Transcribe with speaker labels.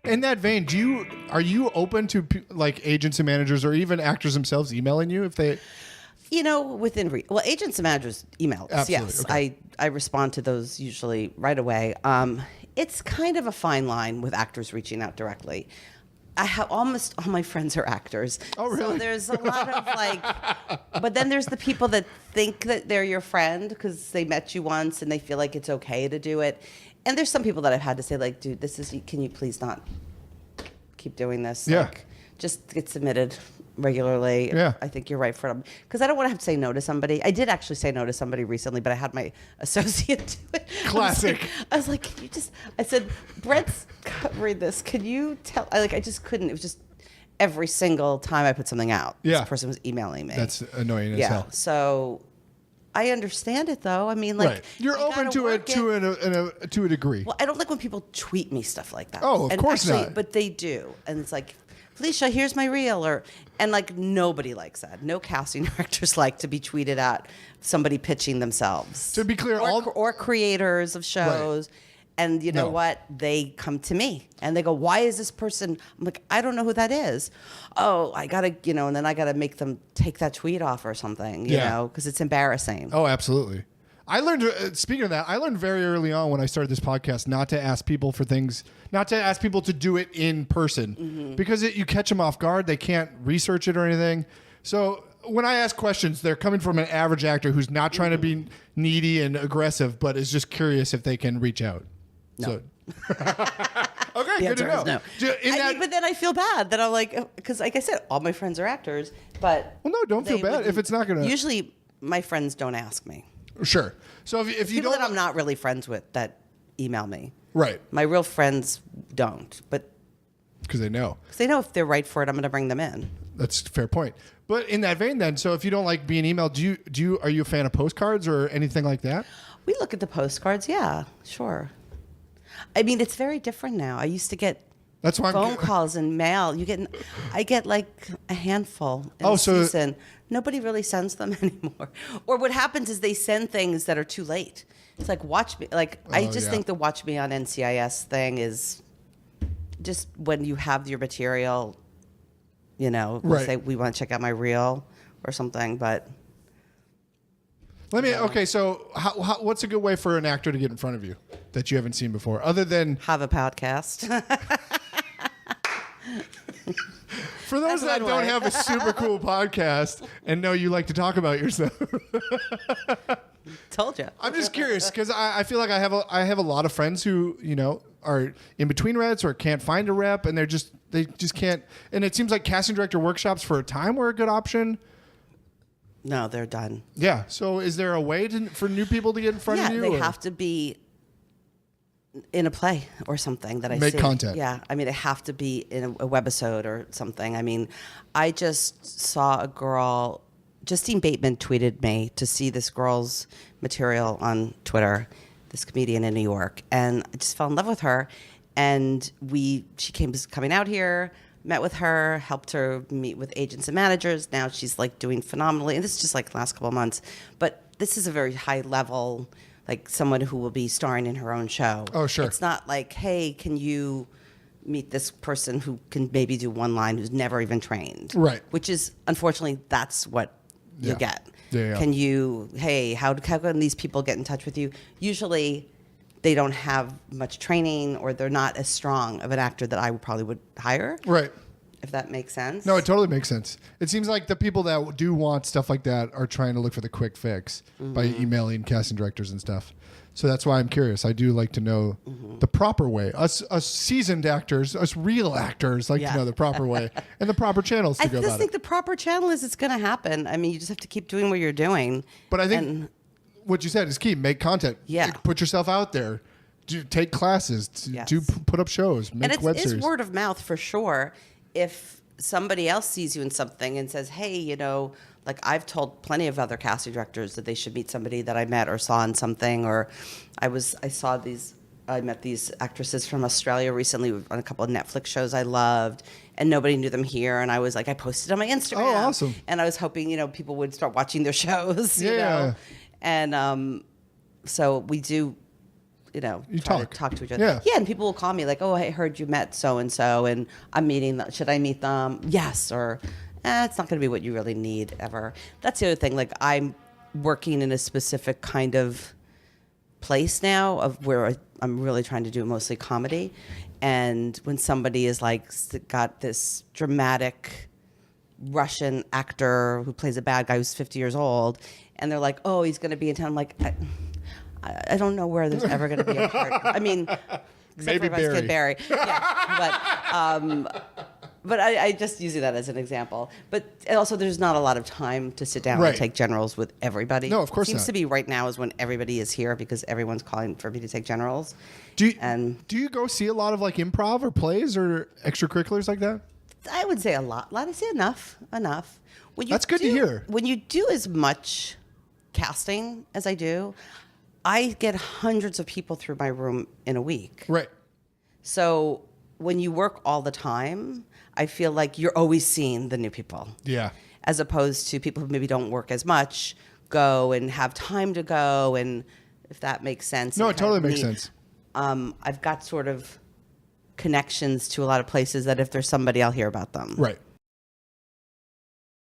Speaker 1: In that vein, are you open to like agents and managers or even actors themselves emailing you if they?
Speaker 2: Agents and managers email us.
Speaker 1: Absolutely.
Speaker 2: Yes,
Speaker 1: Okay.
Speaker 2: I respond to those usually right away. It's kind of a fine line with actors reaching out directly. I have almost all my friends are actors.
Speaker 1: Oh, really?
Speaker 2: So there's a lot of but then there's the people that think that they're your friend because they met you once and they feel like it's okay to do it. And there's some people that I've had to say, like, dude, can you please not keep doing this?
Speaker 1: Yeah.
Speaker 2: Like, just get submitted regularly.
Speaker 1: Yeah.
Speaker 2: I think you're right for them. Because I don't want to have to say no to somebody. I did actually say no to somebody recently, but I had my associate do it.
Speaker 1: Classic.
Speaker 2: I was like, can you just, I said, Brett's covering this. Can you tell? I just couldn't. It was just every single time I put something out,
Speaker 1: Yeah.
Speaker 2: this person was emailing me.
Speaker 1: That's annoying as hell.
Speaker 2: So I understand it though. I mean, like,
Speaker 1: right. You're open
Speaker 2: gotta
Speaker 1: to it to a degree.
Speaker 2: Well, I don't like when people tweet me stuff like that.
Speaker 1: Oh, of course not.
Speaker 2: But they do, and it's like, Felicia, here's my reel, and like nobody likes that. No casting directors like to be tweeted at somebody pitching themselves.
Speaker 1: To be clear,
Speaker 2: or creators of shows. Right. And you know what? They come to me and they go, why is this person? I'm like, I don't know who that is. Oh, I got to, and then I got to make them take that tweet off or something, you know, because it's embarrassing.
Speaker 1: Oh, absolutely. I learned, speaking of that, I learned very early on when I started this podcast not to ask people for things, not to ask people to do it in person because you catch them off guard. They can't research it or anything. So when I ask questions, they're coming from an average actor who's not trying to be needy and aggressive, but is just curious if they can reach out.
Speaker 2: No.
Speaker 1: So. Okay, good to know.
Speaker 2: No. But then I feel bad that I'm like, because like I said, all my friends are actors, but...
Speaker 1: Well, no, don't feel bad if it's not going to...
Speaker 2: Usually my friends don't ask me.
Speaker 1: Sure. So if you
Speaker 2: people
Speaker 1: don't...
Speaker 2: that I'm not really friends with that email me.
Speaker 1: Right.
Speaker 2: My real friends don't, but...
Speaker 1: Because they know.
Speaker 2: Because they know if they're right for it, I'm going to bring them in.
Speaker 1: That's a fair point. But in that vein then, so if you don't like being emailed, are you a fan of postcards or anything like that?
Speaker 2: We look at the postcards, yeah, sure. I mean, it's very different now. I used to get phone calls and mail. I get like a handful in a season. Nobody really sends them anymore. Or what happens is they send things that are too late. It's like watch me. Like I just think the watch me on NCIS thing is just when you have your material.
Speaker 1: Right.
Speaker 2: Say we want to check out my reel or something, but.
Speaker 1: Okay, so what's a good way for an actor to get in front of you that you haven't seen before, other than
Speaker 2: have a podcast?
Speaker 1: For those that don't have a super cool podcast and know you like to talk about yourself.
Speaker 2: Told you.
Speaker 1: I'm just curious because I feel like I have a lot of friends who are in between reps or can't find a rep and they just can't. And it seems like casting director workshops for a time were a good option.
Speaker 2: No, they're done.
Speaker 1: Yeah. So is there a way for new people to get in front of you?
Speaker 2: Yeah, they have to be in a play or something that I
Speaker 1: make
Speaker 2: see.
Speaker 1: Content.
Speaker 2: Yeah. I mean, they have to be in a webisode or something. I mean, I just saw a girl, Justine Bateman tweeted me to see this girl's material on Twitter, this comedian in New York. And I just fell in love with her. And she coming out here, met with her, helped her meet with agents and managers. Now she's like doing phenomenally. And this is just like the last couple of months. But this is a very high level, like someone who will be starring in her own show.
Speaker 1: Oh, sure.
Speaker 2: It's not like, hey, can you meet this person who can maybe do one line who's never even trained?
Speaker 1: Right.
Speaker 2: Which is, unfortunately, that's what you get.
Speaker 1: Yeah.
Speaker 2: Can you, hey, how can these people get in touch with you? Usually they don't have much training or they're not as strong of an actor that I probably would hire.
Speaker 1: Right.
Speaker 2: If that makes sense.
Speaker 1: No, it totally makes sense. It seems like the people that do want stuff like that are trying to look for the quick fix by emailing casting directors and stuff. So that's why I'm curious. I do like to know the proper way. Us seasoned actors, us real actors like to know the proper way and the proper channels to go about it.
Speaker 2: I just think the proper channel is it's going to happen. I mean, you just have to keep doing what you're doing.
Speaker 1: But I think what you said is key. Make content.
Speaker 2: Yeah.
Speaker 1: Like, put yourself out there. Take classes. Put up shows. Make web series.
Speaker 2: It's word of mouth for sure. If somebody else sees you in something and says, hey, like I've told plenty of other casting directors that they should meet somebody that I met or saw in something, or I met these actresses from Australia recently on a couple of Netflix shows I loved, and nobody knew them here, and I was like, I posted on my Instagram.
Speaker 1: Oh, awesome.
Speaker 2: And I was hoping, people would start watching their shows,
Speaker 1: Yeah.
Speaker 2: And so we do
Speaker 1: You
Speaker 2: try
Speaker 1: talk.
Speaker 2: to talk to each other.
Speaker 1: Yeah.
Speaker 2: Yeah, and people will call me like, oh, I heard you met so-and-so, and I'm meeting them. Should I meet them? Yes, or it's not going to be what you really need ever. That's the other thing. Like, I'm working in a specific kind of place now of where I'm really trying to do mostly comedy. And when somebody is like got this dramatic Russian actor who plays a bad guy who's 50 years old, and they're like, oh, he's going to be in town. I'm like, I don't know where there's ever going to be a part. I mean, except
Speaker 1: Maybe
Speaker 2: for if I was Kid Barry. Yeah, but I just using that as an example. But also, there's not a lot of time to sit down
Speaker 1: Right.
Speaker 2: and take generals with everybody.
Speaker 1: No, of course
Speaker 2: Seems
Speaker 1: not.
Speaker 2: to be right now is when everybody is here because everyone's calling for me to take generals.
Speaker 1: Do you go see a lot of like improv or plays or extracurriculars like that?
Speaker 2: I would say a lot. I say enough. When you
Speaker 1: That's good to hear.
Speaker 2: When you do as much casting as I do, I get hundreds of people through my room in a week.
Speaker 1: Right.
Speaker 2: So when you work all the time, I feel like you're always seeing the new people.
Speaker 1: Yeah.
Speaker 2: As opposed to people who maybe don't work as much, go and have time to go, and if that makes sense.
Speaker 1: No,
Speaker 2: and
Speaker 1: it totally
Speaker 2: kind of
Speaker 1: makes sense.
Speaker 2: I've got sort of connections to a lot of places that if there's somebody, I'll hear about them.
Speaker 1: Right.